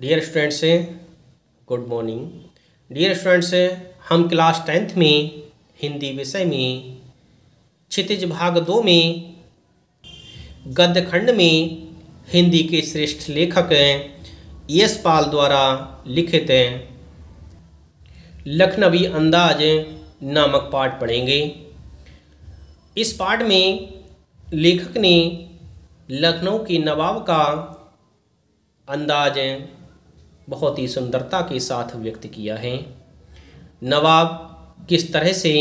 Dear students, good morning. Dear students, हम class 10th में हिंदी विषय में क्षितिज भाग 2 में गद्य खंड में हिंदी के श्रेष्ठ लेखक यशपाल द्वारा लिखित लखनवी अंदाज नामक पाठ पढ़ेंगे। इस पाठ में लेखक ने लखनऊ के नवाब का अंदाज बहुत ही सुंदरता के साथ व्यक्त किया है। नवाब किस तरह से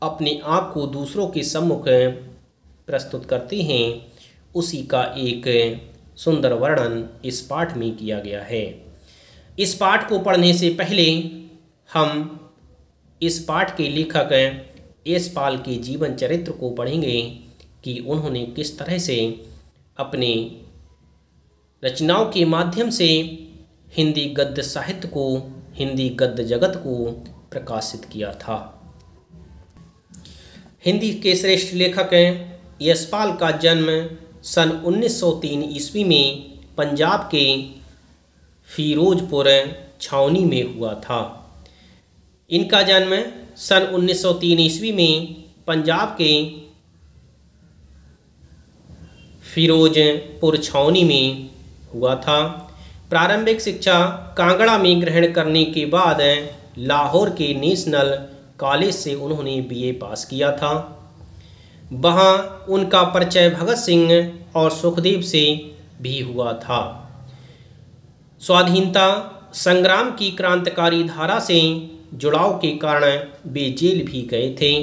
अपने आप को दूसरों के सम्मुख प्रस्तुत करते हैं, उसी का एक सुंदर वर्णन इस पाठ में किया गया है। इस पाठ को पढ़ने से पहले हम इस पाठ के लेखक यशपाल के जीवन चरित्र को पढ़ेंगे कि उन्होंने किस तरह से अपने रचनाओं के माध्यम से हिंदी गद्य साहित्य को, हिंदी गद्य जगत को प्रकाशित किया था। हिंदी के श्रेष्ठ लेखक यशपाल का जन्म सन 1903 ईस्वी में पंजाब के फिरोजपुर छावनी में हुआ था। इनका जन्म सन 1903 ईस्वी में पंजाब के फिरोजपुर छावनी में हुआ था। प्रारंभिक शिक्षा कांगड़ा में ग्रहण करने के बाद लाहौर के नेशनल कॉलेज से उन्होंने बीए पास किया था। वहाँ उनका परिचय भगत सिंह और सुखदेव से भी हुआ था। स्वाधीनता संग्राम की क्रांतिकारी धारा से जुड़ाव के कारण वे जेल भी गए थे।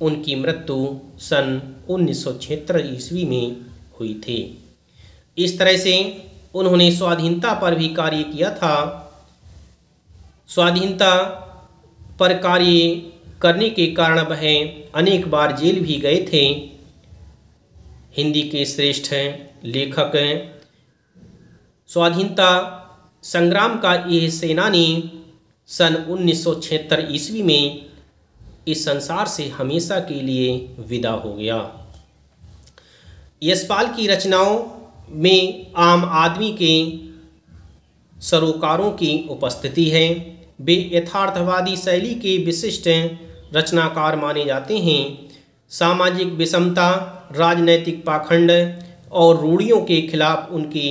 उनकी मृत्यु सन 1976 ईस्वी में हुई थी। इस तरह से उन्होंने स्वाधीनता पर भी कार्य किया था। स्वाधीनता पर कार्य करने के कारण वह अनेक बार जेल भी गए थे। हिंदी के श्रेष्ठ लेखक स्वाधीनता संग्राम का यह सेनानी सन 1976 ईस्वी में इस संसार से हमेशा के लिए विदा हो गया। यशपाल की रचनाओं में आम आदमी के सरोकारों की उपस्थिति है। वे यथार्थवादी शैली के विशिष्ट रचनाकार माने जाते हैं। सामाजिक विषमता, राजनैतिक पाखंड और रूढ़ियों के खिलाफ उनकी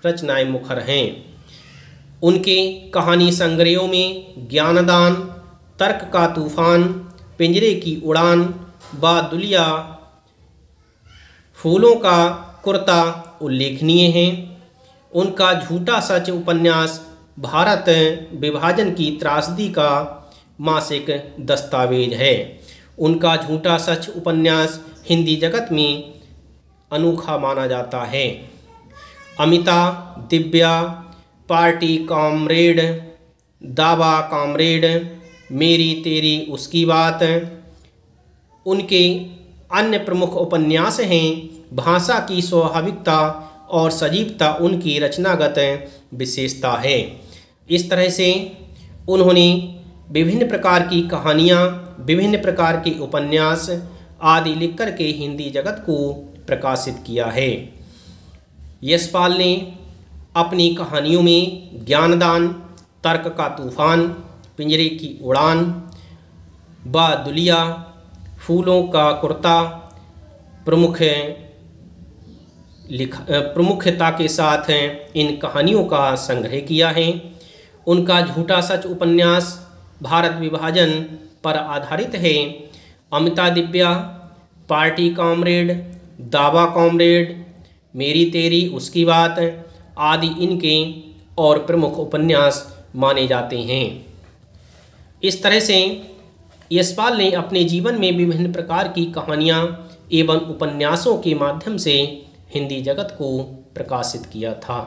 रचनाएं मुखर हैं। उनके कहानी संग्रहों में ज्ञानदान, तर्क का तूफान, पिंजरे की उड़ान, बादुलिया, फूलों का कुर्ता उल्लेखनीय हैं। उनका झूठा सच उपन्यास भारत विभाजन की त्रासदी का मासिक दस्तावेज है। उनका झूठा सच उपन्यास हिंदी जगत में अनोखा माना जाता है। अमिता, दिव्या, पार्टी कॉमरेड, दावा कॉमरेड, मेरी तेरी उसकी बात उनके अन्य प्रमुख उपन्यास हैं। भाषा की स्वाभाविकता और सजीवता उनकी रचनागत विशेषता है। इस तरह से उन्होंने विभिन्न प्रकार की कहानियाँ, विभिन्न प्रकार के उपन्यास आदि लिख कर के हिंदी जगत को प्रकाशित किया है। यशपाल ने अपनी कहानियों में ज्ञानदान, तर्क का तूफान, पिंजरे की उड़ान, बादुलिया, फूलों का कुर्ता प्रमुखता के साथ इन कहानियों का संग्रह किया है। उनका झूठा सच उपन्यास भारत विभाजन पर आधारित है। अमिता, दिव्या, पार्टी कॉमरेड, दावा कॉमरेड, मेरी तेरी उसकी बात आदि इनके और प्रमुख उपन्यास माने जाते हैं। इस तरह से यशपाल ने अपने जीवन में विभिन्न प्रकार की कहानियाँ एवं उपन्यासों के माध्यम से हिंदी जगत को प्रकाशित किया था।